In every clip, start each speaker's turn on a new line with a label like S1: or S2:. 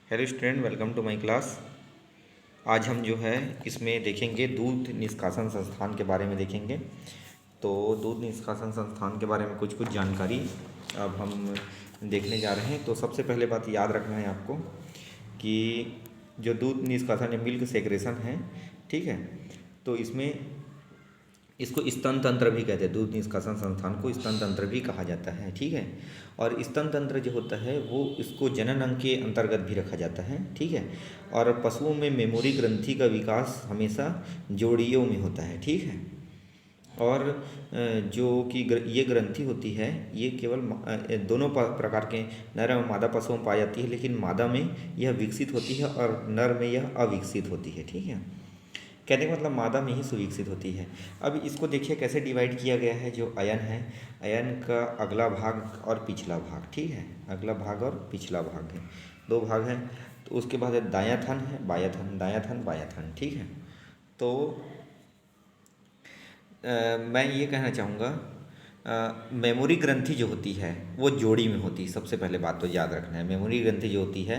S1: Hello student, welcome to my class. आज हम जो है इसमें देखेंगे दूध निष्कासन संस्थान के बारे में देखेंगे। तो दूध निष्कासन संस्थान के बारे में कुछ कुछ जानकारी अब हम देखने जा रहे हैं। तो सबसे पहले बात याद रखना है आपको कि जो दूध निष्कासन या मिल्क सेक्रेशन है, ठीक है, तो इसमें इसको स्तन तंत्र भी कहते हैं। दूध निष्कासन संस्थान को स्तन तंत्र भी कहा जाता है, ठीक है। और स्तन तंत्र जो होता है वो इसको जनन अंग के अंतर्गत भी रखा जाता है, ठीक है। और पशुओं में मेमोरी ग्रंथि का विकास हमेशा जोड़ियों में होता है, ठीक है। और जो कि ये ग्रंथि होती है ये केवल दोनों प्रकार के नर एवं मादा पशुओं में पाई जाती है, लेकिन मादा में यह विकसित होती है और नर में यह अविकसित होती है, ठीक है। कहने का मतलब मादा में ही सुविकसित होती है। अब इसको देखिए कैसे डिवाइड किया गया है। जो अयन है, अयन का अगला भाग और पिछला भाग, ठीक है, अगला भाग और पिछला भाग है, दो भाग हैं। तो उसके बाद दायां थन है, बायां थन, दायां थन बायां थन, ठीक है। तो मैं ये कहना चाहूँगा, मेमोरी ग्रंथि जो होती है वो जोड़ी में होती है। सबसे पहले बात तो याद रखना है, मेमोरी ग्रंथि जो होती है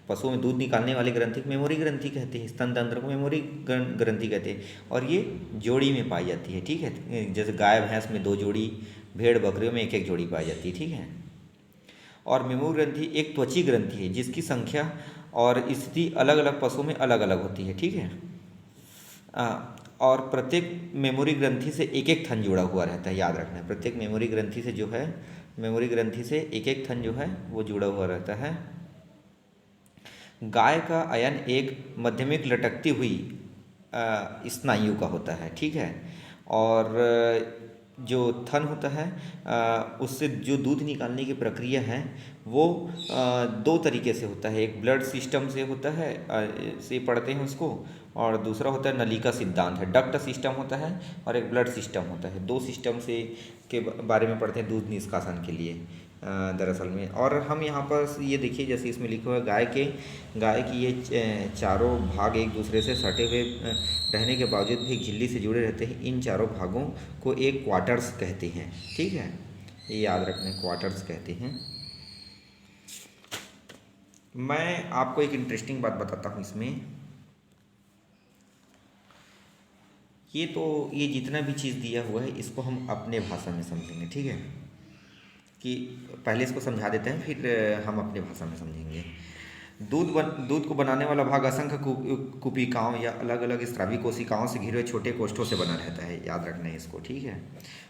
S1: पशुओं में दूध निकालने वाली ग्रंथि को मेमोरी ग्रंथि कहते हैं, स्तन तंत्र को मेमोरी ग्रंथि कहते हैं। और ये जोड़ी में पाई जाती है, ठीक है। जैसे गाय भैंस में 2 जोड़ी, भेड़ बकरियों में 1 जोड़ी पाई जाती है, ठीक है। और मेमोरी ग्रंथि एक त्वची ग्रंथि है जिसकी संख्या और स्थिति अलग अलग पशुओं में अलग अलग होती है, ठीक है। और प्रत्येक मेमोरी ग्रंथि से एक एक थन जुड़ा हुआ रहता है, याद रखना है। प्रत्येक मेमोरी ग्रंथि से जो है, मेमोरी ग्रंथि से एक एक थन जो है वो जुड़ा हुआ रहता है। गाय का अयन एक मध्यमिक लटकती हुई स्नायु का होता है, ठीक है। और जो थन होता है उससे जो दूध निकालने की प्रक्रिया है वो 2 तरीके से होता है। एक ब्लड सिस्टम से होता है, से पढ़ते हैं उसको, और दूसरा होता है नलिका सिद्धांत है, डक्ट सिस्टम होता है, और एक ब्लड सिस्टम होता है। 2 सिस्टम से के बारे में पढ़ते हैं दूध निष्कासन के लिए दरअसल में। और हम यहाँ पर ये देखिए, जैसे इसमें लिखा हुआ है गाय की ये चारों भाग एक दूसरे से सटे हुए रहने के बावजूद भी झिल्ली से जुड़े रहते हैं। इन चारों भागों को एक क्वार्टर्स कहते हैं, ठीक है, ये याद रखना, क्वार्टर्स कहते हैं। मैं आपको एक इंटरेस्टिंग बात बताता हूँ इसमें। ये जितना भी चीज़ दिया हुआ है इसको हम अपने भाषा में समझेंगे, ठीक है। कि पहले इसको समझा देते हैं, फिर हम अपने भाषा में समझेंगे। दूध को बनाने वाला भाग असंख्य कुपिकाओं या अलग अलग स्रावी कोशिकाओं से घिरे हुए छोटे कोष्ठों से बना रहता है, याद रखना है इसको, ठीक है।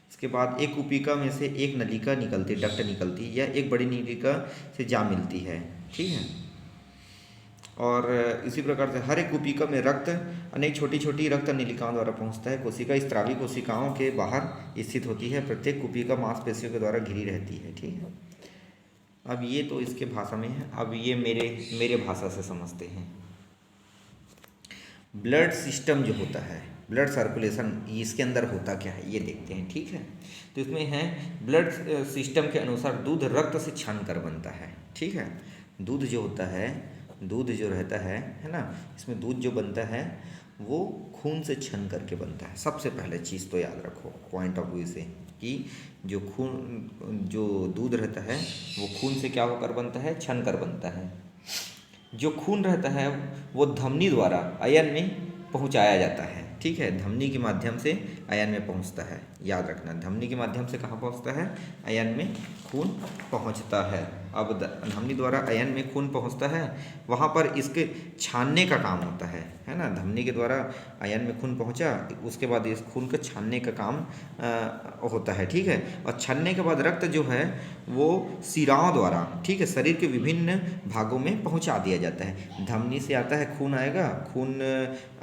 S1: उसके बाद एक कुपिका में से एक नलिका निकलती, डक्ट निकलती है, या एक बड़ी नलिका से जा मिलती है, ठीक है। और इसी प्रकार से हर एक कुपिका में रक्त अनेक छोटी छोटी रक्त नलिकाओं द्वारा पहुंचता है। कोशिका स्रावी कोशिकाओं के बाहर स्थित होती है। प्रत्येक कुपिका मांसपेशियों के द्वारा घिरी रहती है, ठीक है। अब ये तो इसके भाषा में है। अब ये मेरे भाषा से समझते हैं। ब्लड सिस्टम जो होता है, ब्लड सर्कुलेशन, इसके अंदर होता क्या है ये देखते हैं, ठीक है। तो इसमें है ब्लड सिस्टम के अनुसार दूध रक्त से छन कर बनता है, ठीक है। दूध जो होता है, दूध जो रहता है ना, इसमें दूध जो बनता है वो खून से छन करके बनता है। सबसे पहले चीज़ तो याद रखो पॉइंट ऑफ व्यू से, कि जो दूध रहता है वो खून से क्या होकर बनता है, छन कर बनता है। जो खून रहता है वो धमनी द्वारा अयन में पहुंचाया जाता है, ठीक है। धमनी के माध्यम से अयन में पहुंचता है, याद रखना। धमनी के माध्यम से कहाँ पहुंचता है, अयन में खून पहुंचता है। अब धमनी द्वारा अयन में खून पहुंचता है, वहाँ पर इसके छानने का काम होता है ना। धमनी के द्वारा अयन में खून पहुंचा, उसके बाद इस खून को छानने का काम होता है, ठीक है। और छानने के बाद रक्त जो है वो शिराओं द्वारा, ठीक है, शरीर के विभिन्न भागों में पहुंचा दिया जाता है। धमनी से आता है, खून आएगा, खून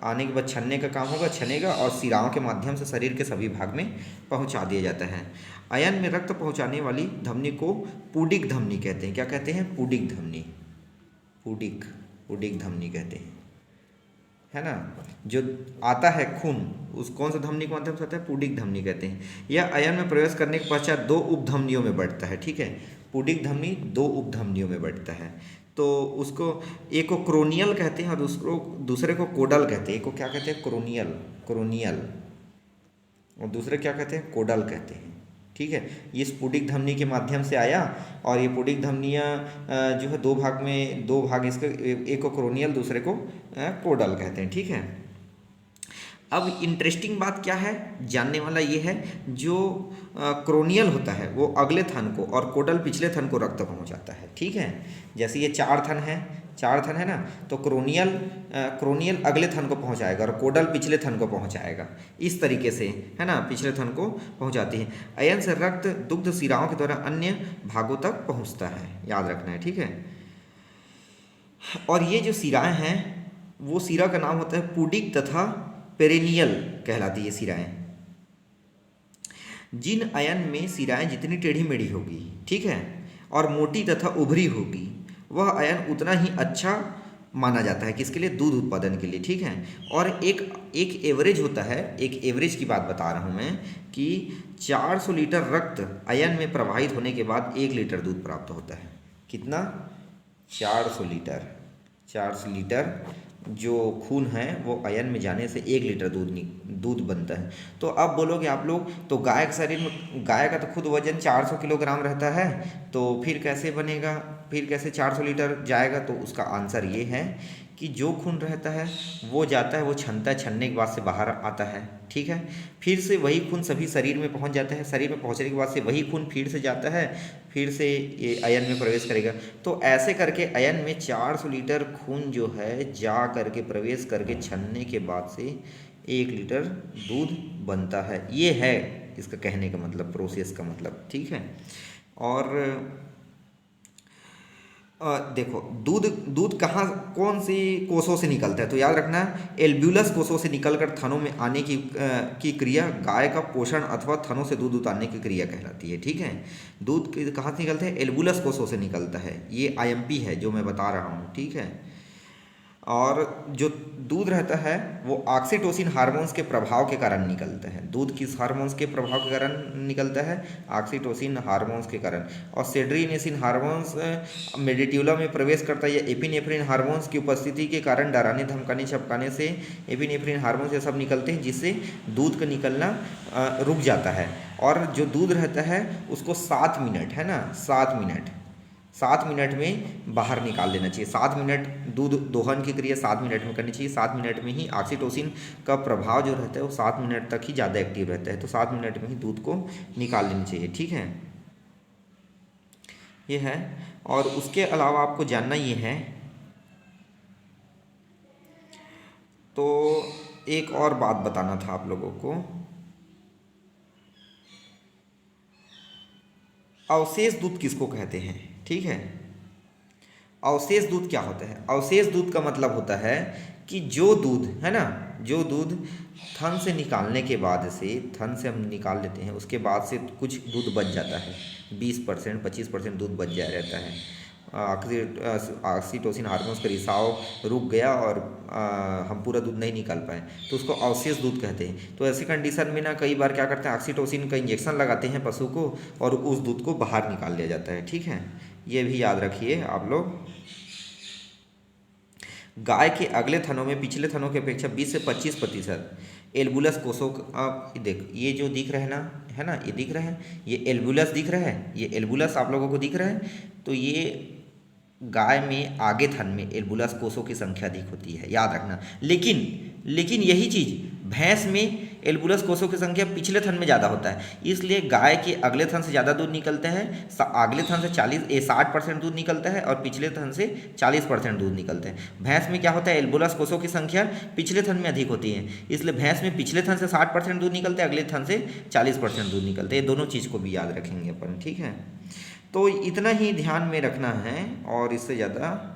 S1: आने के बाद छनने का काम होगा, छनेगा और शिराओं के माध्यम से शरीर के सभी भाग में पहुंचा दिया जाता है। अयन में रक्त पहुंचाने वाली धमनी को पुडिक धमनी कहते हैं। क्या कहते हैं, पुडिक धमनी, पुडिक धमनी कहते हैं, है ना। जो आता है खून उस कौन सा धमनी के माध्यम से आता है, पुडिक धमनी कहते हैं। यह अयन में प्रवेश करने के पश्चात 2 उपधमनियों में बढ़ता है, ठीक है। पुडिक धमनी 2 उपधमनियों में बढ़ता है। तो उसको एक को क्रोनियल कहते हैं और दूसरे को कोडल कहते हैं। एक को क्या कहते हैं, क्रोनियल, और दूसरे क्या कहते हैं, कोडल कहते हैं। ठीक है। ये स्फुटिक धमनी के माध्यम से आया और ये पुटिक धमनियाँ जो है दो भाग इसके, एक को क्रोनियल दूसरे को कोडल कहते हैं, ठीक है। अब इंटरेस्टिंग बात क्या है, जानने वाला ये है, जो क्रोनियल होता है वो अगले थन को और कोडल पिछले थन को रक्त पहुंचाता है, ठीक है। जैसे ये चार थन है ना, तो क्रोनियल अगले थन को पहुंचाएगा और कोडल पिछले थन को पहुंचाएगा, इस तरीके से है ना, पिछले थन को पहुंचाती है। अयन से रक्त दुग्ध सिराओं के द्वारा अन्य भागों तक पहुंचता है, याद रखना है, ठीक है। और ये जो सिराएं हैं वो सिरा का नाम होता है पुडिक तथा पेरिनियल कहलाती है सिराएं। जिन अयन में सिराएं जितनी टेढ़ी मेढ़ी होगी, ठीक है, और मोटी तथा उभरी होगी, वह अयन उतना ही अच्छा माना जाता है किसके लिए, दूध उत्पादन के लिए, ठीक है। और एक एवरेज होता है, एक एवरेज की बात बता रहा हूँ मैं, कि 400 लीटर रक्त अयन में प्रवाहित होने के बाद 1 लीटर दूध प्राप्त होता है। कितना, 400 लीटर जो खून है वो अयन में जाने से 1 लीटर दूध बनता है। तो अब बोलोगे आप लोग, तो गाय के शरीर में, गाय का तो खुद वजन 400 किलोग्राम रहता है, तो फिर कैसे बनेगा, फिर कैसे 400 लीटर जाएगा? तो उसका आंसर ये है कि जो खून रहता है वो जाता है, वो छनने के बाद से बाहर आता है, ठीक है। फिर से वही खून सभी शरीर में पहुंच जाता है, शरीर में पहुंचने के बाद से वही खून फिर से जाता है, फिर से ये अयन में प्रवेश करेगा। तो ऐसे करके अयन में 400 लीटर खून जो है जा करके प्रवेश करके छनने के बाद से 1 लीटर दूध बनता है। ये है इसका कहने का मतलब, प्रोसेस का मतलब, ठीक है। और देखो दूध कहाँ, कौन सी कोषों से निकलता है, तो याद रखना एल्ब्यूलस कोषों से निकलकर थनों में आने की क्रिया गाय का पोषण अथवा थनों से दूध उतारने की क्रिया कहलाती है, ठीक है। दूध कहाँ से निकलता है, एल्ब्यूलस कोषों से निकलता है, ये आईएमपी है जो मैं बता रहा हूँ, ठीक है। और जो दूध रहता है वो ऑक्सीटोसिन हार्मोन्स के प्रभाव के कारण निकलता है। दूध किस हार्मोन्स के प्रभाव के कारण निकलता है, ऑक्सीटोसिन हार्मोन्स के कारण। और सेड्रिनेसिन हार्मोन्स मेडिट्यूला में प्रवेश करता है, या एपिनेफ्रिन हार्मोन्स की उपस्थिति के कारण डराने धमकाने छपकाने से एपिनेफ्रिन हार्मोन्स ये सब निकलते हैं, जिससे दूध का निकलना रुक जाता है। और जो दूध रहता है उसको 7 मिनट, है ना, 7 मिनट में बाहर निकाल देना चाहिए। 7 मिनट दूध दोहन की क्रिया 7 मिनट में करनी चाहिए। 7 मिनट में ही ऑक्सीटोसिन का प्रभाव जो रहता है वो 7 मिनट तक ही ज़्यादा एक्टिव रहता है, तो 7 मिनट में ही दूध को निकाल लेना चाहिए, ठीक है। ये है। और उसके अलावा आपको जानना ये है, तो एक और बात बताना था आप लोगों को, अवशेष दूध किसको कहते हैं, ठीक है। अवशेष दूध क्या होता है, अवशेष दूध का मतलब होता है कि जो दूध है ना, जो दूध थन से निकालने के बाद से, थन से हम निकाल लेते हैं, उसके बाद से कुछ दूध बच जाता है, 20% 25% दूध बच जा रहता है। ऑक्सीटोसिन हार्मोन्स का रिसाव रुक गया और हम पूरा दूध नहीं निकाल पाए, तो उसको अवशेष दूध कहते हैं। तो ऐसी कंडीशन में ना कई बार क्या करते हैं, ऑक्सीटोसिन का इंजेक्शन लगाते हैं पशु को और उस दूध को बाहर निकाल लिया जाता है, ठीक है। ये भी याद रखिए आप लोग। गाय के अगले थनों में पिछले थनों की अपेक्षा 20 से 25% एल्बुलस कोषों, आप देख ये जो दिख रहे हैं ना, है ना, ये दिख रहे हैं, ये एल्बुलस दिख रहा है, ये एल्बुलस आप लोगों को दिख रहा है। तो ये गाय में आगे थन में एल्बुलस कोषों की संख्या अधिक होती है, याद रखना। लेकिन यही चीज़ भैंस में एल्बुलस कोषों की संख्या पिछले थन में ज़्यादा होता है, इसलिए गाय के अगले थन से ज़्यादा दूध निकलता है। अगले थन से 60% दूध निकलता है और पिछले थन से 40% दूध निकलता है। भैंस में क्या होता है, एल्बुलस कोषों की संख्या पिछले थन में अधिक होती है, इसलिए भैंस में पिछले थन से 60% दूध निकलता है, अगले थन से 40% दूध निकलता है। ये दोनों चीज़ को भी याद रखेंगे अपन, ठीक है। तो इतना ही ध्यान में रखना है और इससे ज़्यादा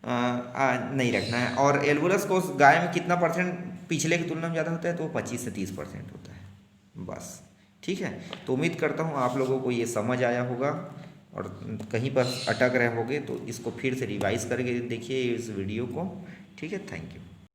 S1: नहीं रखना है। और एल्बुलस कोष गाय में कितना परसेंट पिछले की तुलना में ज़्यादा होता है, तो 25 से 30% होता है, बस, ठीक है। तो उम्मीद करता हूँ आप लोगों को ये समझ आया होगा, और कहीं पर अटक रहे होगे तो इसको फिर से रिवाइज करके देखिए इस वीडियो को, ठीक है। Thank you.